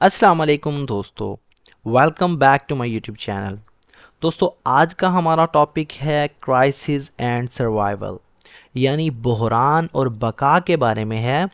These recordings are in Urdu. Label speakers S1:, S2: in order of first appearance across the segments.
S1: السلام علیکم دوستو، welcome back to my YouTube channel. دوستو آج کا ہمارا ٹاپک ہے کرائسس اینڈ سروائیول، یعنی بحران اور بقا کے بارے میں ہے۔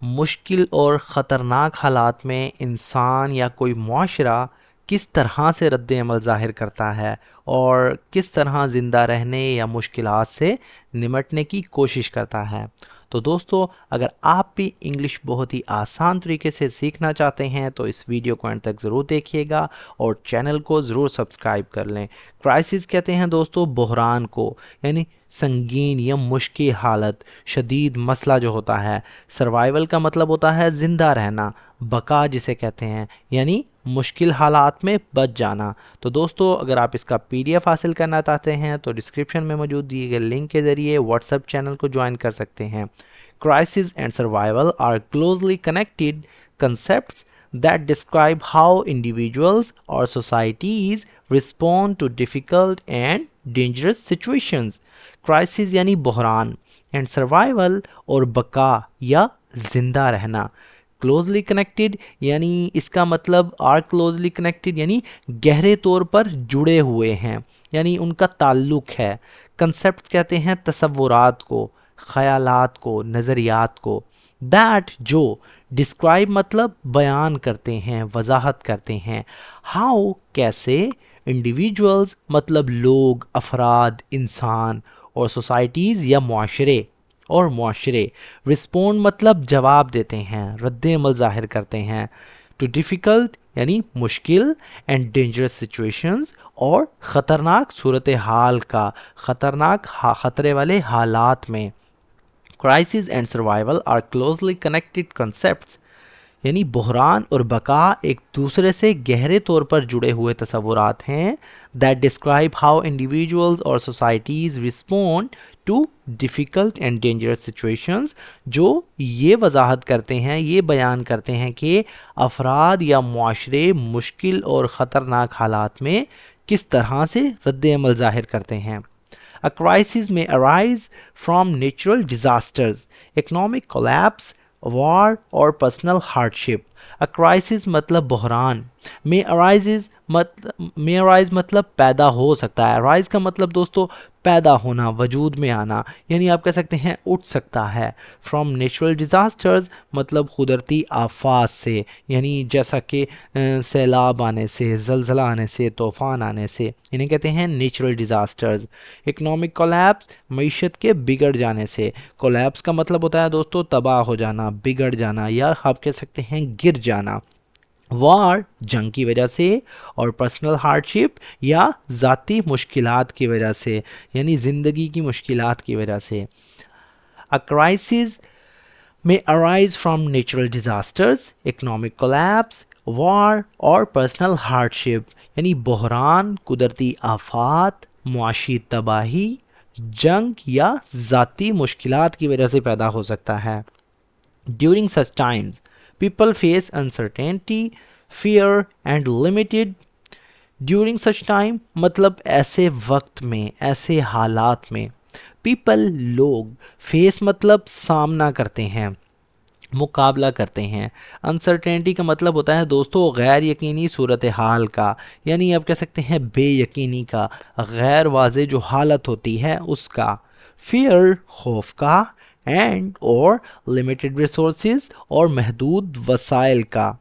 S1: مشکل اور خطرناک حالات میں انسان یا کوئی معاشرہ کس طرح سے رد عمل ظاہر کرتا ہے اور کس طرح زندہ رہنے یا مشکلات سے نمٹنے کی کوشش کرتا ہے۔ تو دوستو اگر آپ بھی انگلش بہت ہی آسان طریقے سے سیکھنا چاہتے ہیں تو اس ویڈیو کو اینڈ تک ضرور دیکھیے گا اور چینل کو ضرور سبسکرائب کر لیں۔ کرائسس کہتے ہیں دوستو بحران کو، یعنی سنگین یا مشکل حالت، شدید مسئلہ جو ہوتا ہے۔ سروائیول کا مطلب ہوتا ہے زندہ رہنا، بقا جسے کہتے ہیں یعنی مشکل حالات میں بچ جانا۔ تو دوستو اگر آپ اس کا PDF حاصل کرنا چاہتے ہیں تو ڈسکرپشن میں موجود دیے گئے لنک کے ذریعے واٹس ایپ چینل کو جوائن کر سکتے ہیں۔ Crisis and survival are closely connected concepts that describe how individuals or societies respond to difficult and dangerous situations. Crisis یعنی بحران and survival اور بقا یا زندہ رہنا۔ کلوزلی کنیکٹڈ یعنی اس کا مطلب آر کلوزلی کنیکٹڈ یعنی گہرے طور پر جڑے ہوئے ہیں، یعنی ان کا تعلق ہے۔ کنسیپٹ کہتے ہیں تصورات کو، خیالات کو، نظریات کو۔ دیٹ جو، ڈسکرائب مطلب بیان کرتے ہیں، وضاحت کرتے ہیں۔ ہاؤ کیسے، انڈیویجولز مطلب لوگ، افراد، انسان، اور سوسائٹیز یا معاشرے رسپونڈ مطلب جواب دیتے ہیں، رد عمل ظاہر کرتے ہیں۔ ٹو ڈیفیکلٹ یعنی مشکل، اینڈ ڈینجرس سچویشنز اور خطرناک صورتحال کا، خطرناک خطرے والے حالات میں۔ Crisis and survival are closely connected concepts, یعنی بحران اور بقا ایک دوسرے سے گہرے طور پر جڑے ہوئے تصورات ہیں۔ دیٹ ڈسکرائب ہاؤ انڈیویجولز اور societies respond to difficult and dangerous situations, جو یہ وضاحت کرتے ہیں، یہ بیان کرتے ہیں کہ افراد یا معاشرے مشکل اور خطرناک حالات میں کس طرح سے رد عمل ظاہر کرتے ہیں۔ A crisis may arise from natural disasters, economic collapse, war or personal hardship. A crisis مطلب بحران، may arise مطلب پیدا ہو سکتا ہے۔ arise کا مطلب دوستو پیدا ہونا، وجود میں آنا، یعنی آپ کہہ سکتے ہیں اٹھ سکتا ہے۔ from natural disasters مطلب قدرتی آفات سے، یعنی جیسا کہ سیلاب آنے سے، زلزلہ آنے سے، طوفان آنے سے، انہیں کہتے ہیں نیچرل ڈیزاسٹرز۔ اکنامک کولیپس معیشت کے بگڑ جانے سے۔ کولیپس کا مطلب ہوتا ہے دوستو تباہ ہو جانا، بگڑ جانا، یا آپ کہہ سکتے ہیں گر جانا۔ وار جنگ کی وجہ سے، اور پرسنل ہارڈشپ یا ذاتی مشکلات کی وجہ سے، یعنی زندگی کی مشکلات کی وجہ سے۔ A crisis may arise from natural disasters, economic collapse, war or personal hardship، یعنی بحران، قدرتی آفات، معاشی تباہی، جنگ یا ذاتی مشکلات کی وجہ سے پیدا ہو سکتا ہے۔ During such times, people face uncertainty, fear and limited. During such time مطلب ایسے وقت میں، ایسے حالات میں۔ people لوگ، face مطلب سامنا کرتے ہیں، مقابلہ کرتے ہیں۔ انسرٹینٹی کا مطلب ہوتا ہے دوستو غیر یقینی صورتحال کا، یعنی آپ کہہ سکتے ہیں بے یقینی کا، غیر واضح جو حالت ہوتی ہے اس کا۔ فیئر خوف کا، اینڈ اور لمیٹڈ ریسورسز اور محدود وسائل کا۔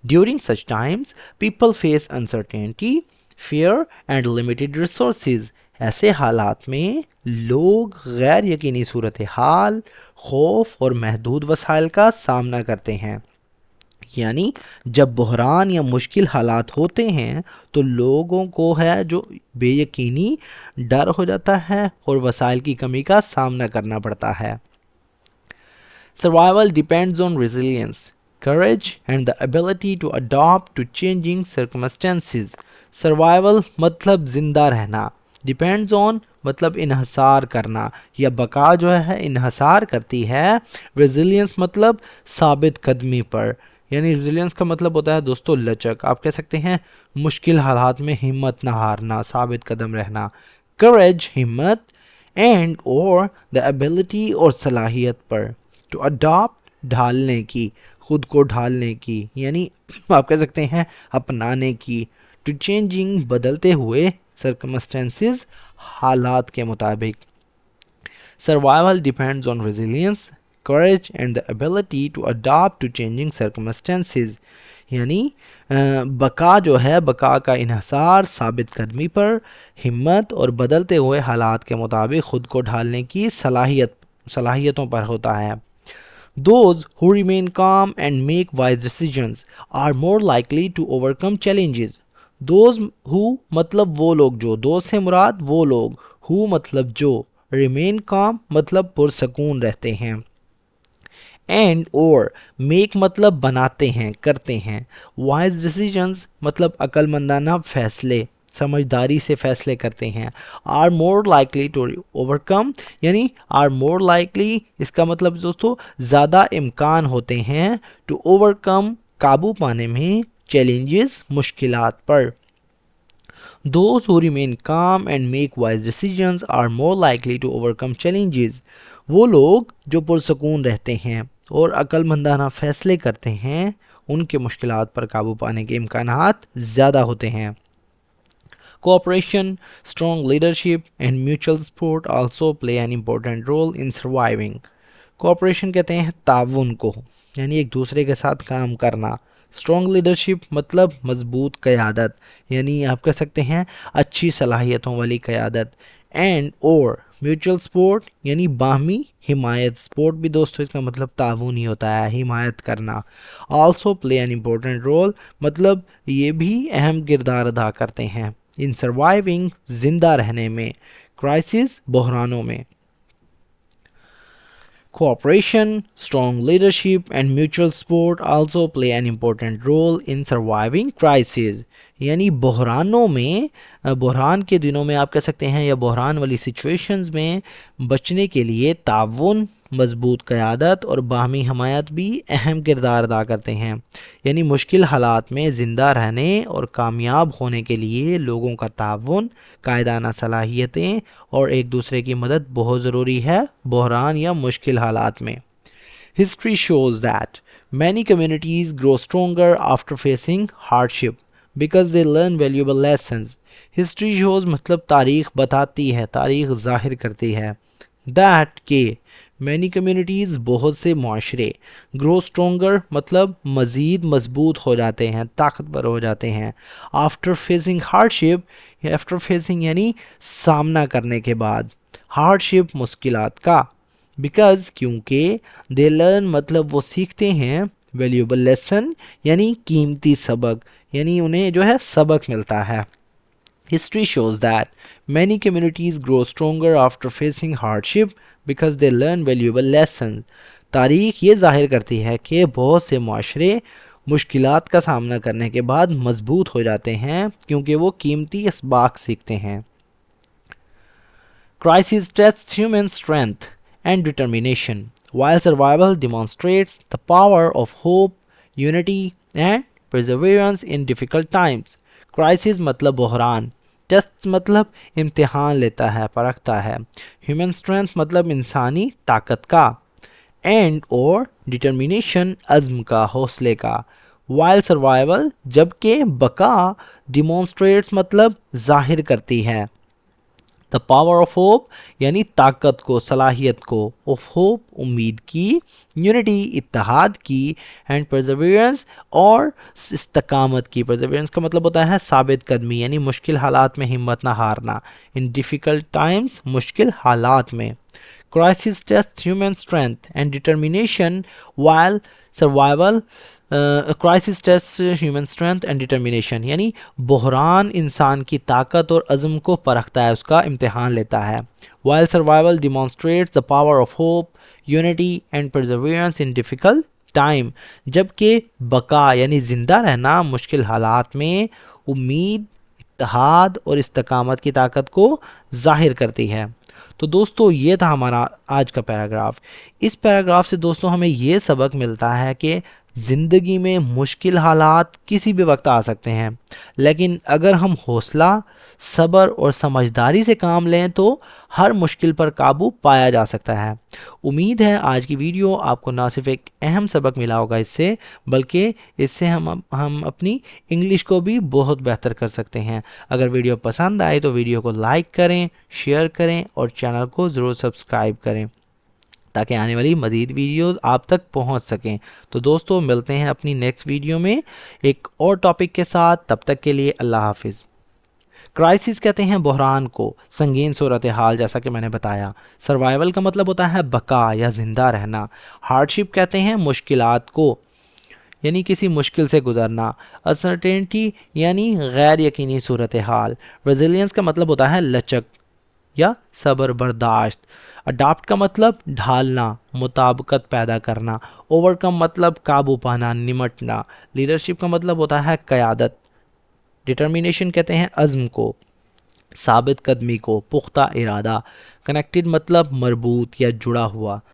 S1: During such times, people face uncertainty, fear and limited resources. ایسے حالات میں لوگ غیر یقینی صورتحال، خوف اور محدود وسائل کا سامنا کرتے ہیں۔ یعنی جب بحران یا مشکل حالات ہوتے ہیں تو لوگوں کو ہے جو بے یقینی، ڈر ہو جاتا ہے اور وسائل کی کمی کا سامنا کرنا پڑتا ہے۔ Survival depends on resilience, courage and the ability to adapt to changing circumstances. Survival مطلب زندہ رہنا، depends on مطلب انحصار کرنا، یا بقا جو ہے انحصار کرتی ہے۔ resilience مطلب ثابت قدمی پر، یعنی ریزیلینس کا مطلب ہوتا ہے دوستو لچک، آپ کہہ سکتے ہیں مشکل حالات میں ہمت نہ ہارنا، ثابت قدم رہنا۔ courage ہمت، اینڈ اور the ability اور صلاحیت پر، to adopt ڈھالنے کی، خود کو ڈھالنے کی، یعنی آپ کہہ سکتے ہیں اپنانے کی. ٹو چینجنگ بدلتے ہوئے سرکمسٹینسز حالات کے مطابق. Survival depends on resilience, courage and the ability to adapt to changing circumstances. یعنی بقا جو ہے، بقا کا انحصار ثابت قدمی پر، ہمت اور بدلتے ہوئے حالات کے مطابق خود کو ڈھالنے کی صلاحیتوں پر ہوتا ہے. Those who remain calm and make wise decisions are more likely to overcome challenges. Those who مطلب وہ لوگ جو، those سے مراد وہ لوگ، who مطلب جو، remain calm مطلب پرسکون رہتے ہیں، and or make مطلب بناتے ہیں، کرتے ہیں، wise decisions مطلب عقل مندانہ فیصلے، سمجھداری سے فیصلے کرتے ہیں، are more likely to overcome یعنی are more likely اس کا مطلب دوستو زیادہ امکان ہوتے ہیں to overcome قابو پانے میں challenges مشکلات پر. Those who remain calm and make wise decisions are more likely to overcome challenges. وہ لوگ جو پرسکون رہتے ہیں اور عقل مندانہ فیصلے کرتے ہیں، ان کے مشکلات پر قابو پانے کے امکانات زیادہ ہوتے ہیں. Cooperation, strong leadership and mutual support also play an important role in surviving. Cooperation کہتے ہیں تعاون کو، یعنی ایک دوسرے کے ساتھ کام کرنا. اسٹرانگ لیڈرشپ مطلب مضبوط قیادت، یعنی آپ کہہ سکتے ہیں اچھی صلاحیتوں والی قیادت. اینڈ اور میوچل سپورٹ یعنی باہمی حمایت. سپورٹ بھی دوستو اس کا مطلب تعاون ہی ہوتا ہے، حمایت کرنا. Also play an important role مطلب یہ بھی اہم کردار ادا کرتے ہیں. ان سروائیونگ زندہ رہنے میں، کرائسس بحرانوں میں. Cooperation, strong leadership and mutual support also play an important role in surviving crises. یعنی بحرانوں میں، بحران کے دنوں میں آپ کہہ سکتے ہیں یا بحران والی سچویشنز میں بچنے کے لیے تعاون، مضبوط قیادت اور باہمی حمایت بھی اہم کردار ادا کرتے ہیں. یعنی مشکل حالات میں زندہ رہنے اور کامیاب ہونے کے لیے لوگوں کا تعاون، قائدانہ صلاحیتیں اور ایک دوسرے کی مدد بہت ضروری ہے بحران یا مشکل حالات میں. History shows that many communities grow stronger after facing hardship because they learn valuable lessons. History shows مطلب تاریخ بتاتی ہے، تاریخ ظاہر کرتی ہے. That کہ many communities بہت سے معاشرے، grow stronger مطلب مزید مضبوط ہو جاتے ہیں، طاقتور ہو جاتے ہیں. After facing hardship، after facing یعنی سامنا کرنے کے بعد، hardship مشکلات کا. Because کیونکہ they learn مطلب وہ سیکھتے ہیں، valuable lesson یعنی قیمتی سبق، یعنی انہیں جو ہے سبق ملتا ہے. History shows that many communities grow stronger after facing hardship because they learn valuable lessons. تاریخ یہ ظاہر کرتی ہے کہ بہت سے معاشرے مشکلات کا سامنا کرنے کے بعد مضبوط ہو جاتے ہیں کیونکہ وہ قیمتی اسباق سیکھتے ہیں. Crisis tests human strength and determination, while survival demonstrates the power of hope, unity and perseverance in difficult times. Crisis مطلب بحران، ٹیسٹ مطلب امتحان لیتا ہے، پرکھتا ہے. ہیومن اسٹرینتھ مطلب انسانی طاقت کا. اینڈ اور ڈٹرمینیشن عزم کا، حوصلے کا. وائل سروائیول جبکہ بقا، ڈیمونسٹریٹس مطلب ظاہر کرتی ہے. دا پاور آف ہوپ یعنی طاقت کو، صلاحیت کو. آف ہوپ امید کی. یونٹی اتحاد کی. اینڈ پرزیورنس اور استقامت کی. پرزیورنس کا مطلب ہوتا ہے ثابت قدمی، یعنی مشکل حالات میں ہمت نہ ہارنا. ان ڈیفیکلٹ ٹائمز مشکل حالات میں. Crisis test human strength and determination while survival. Crisis test human strength and determination یعنی بحران انسان کی طاقت اور عزم کو پرکھتا ہے، اس کا امتحان لیتا ہے. While survival demonstrates the power of hope, unity and perseverance in difficult time. جبکہ بقا یعنی زندہ رہنا مشکل حالات میں امید، اتحاد اور استقامت کی طاقت کو ظاہر کرتی ہے. تو دوستو یہ تھا ہمارا آج کا پیراگراف. اس پیراگراف سے دوستو ہمیں یہ سبق ملتا ہے کہ زندگی میں مشکل حالات کسی بھی وقت آ سکتے ہیں، لیکن اگر ہم حوصلہ، صبر اور سمجھداری سے کام لیں تو ہر مشکل پر قابو پایا جا سکتا ہے۔ امید ہے آج کی ویڈیو آپ کو نہ صرف ایک اہم سبق ملا ہوگا اس سے، بلکہ اس سے ہم اپنی انگلش کو بھی بہت بہتر کر سکتے ہیں۔ اگر ویڈیو پسند آئے تو ویڈیو کو لائک کریں، شیئر کریں اور چینل کو ضرور سبسکرائب کریں تاکہ آنے والی مزید ویڈیوز آپ تک پہنچ سکیں۔ تو دوستو ملتے ہیں اپنی نیکسٹ ویڈیو میں ایک اور ٹاپک کے ساتھ، تب تک کے لیے اللہ حافظ۔ کرائسس کہتے ہیں بحران کو، سنگین صورتحال جیسا کہ میں نے بتایا۔ سروائیول کا مطلب ہوتا ہے بقا یا زندہ رہنا۔ ہارڈشپ کہتے ہیں مشکلات کو، یعنی کسی مشکل سے گزرنا۔ انسرٹینٹی یعنی غیر یقینی صورتحال۔ ریزیلینس کا مطلب ہوتا ہے لچک یا صبر برداشت۔ اڈاپٹ کا مطلب ڈھالنا، مطابقت پیدا کرنا۔ اوور کم مطلب قابو پانا، نمٹنا۔ لیڈرشپ کا مطلب ہوتا ہے قیادت۔ ڈٹرمینیشن کہتے ہیں عزم کو، ثابت قدمی کو، پختہ ارادہ۔ کنیکٹڈ مطلب مربوط یا جڑا ہوا۔